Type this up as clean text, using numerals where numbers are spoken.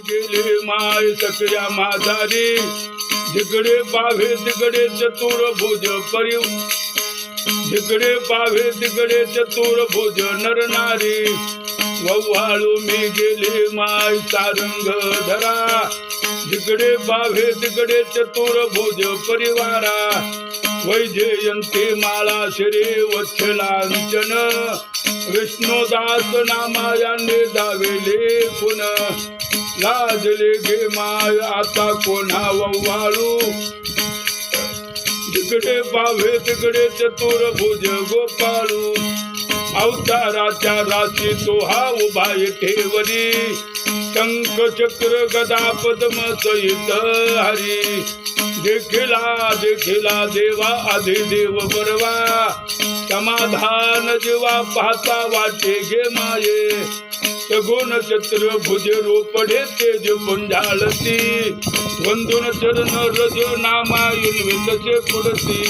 गेले माय सख्या माधारी, जिकडे पावे तिकडे चतुर्भुज परिव, जिकडे पावे तिकडे चतुर्भुज नर नारी. वव्हाळू मी गेले माय सारंग धरा, जिकडे पावे तिकडे चतुर्भुज परिवारा. वैजयंती माळा श्री वत्सलांचन, विष्णुदास नामायाने दावेले पुन. लाजले गे माय आता कोणा वव्हाळू, जिकडे पावे तिकडे चतुर्भुज गोपाळू. अवताराच्या राशी तो हा उभा ठेवरी, शंख चक्र गदा पद्म सहित हरी. देखिला देखिला देवा अधिदेव बरवा, समाधान जीवा पाहता वाटे गे माये. सगुण चतुर्भुज रूपडे तेज पुंजाळती, वंदुन चरण रज नामायुन विकसे पुढती.